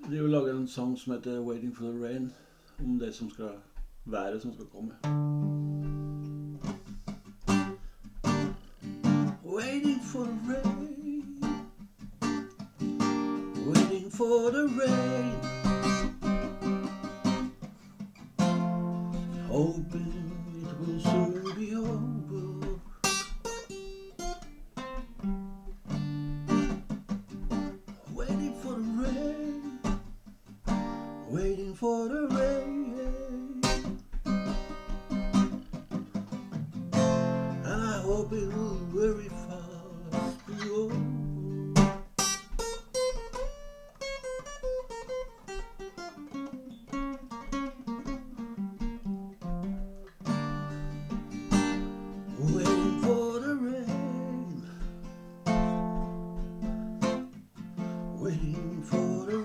De har laget en sang som heter Waiting for the Rain, om det som skal være som skal komme. Waiting for the rain, waiting for the rain, hoping it will soon be over. Waiting for the rain, waiting for the rain, and I hope it will very fast be over. Waiting for the rain, waiting for the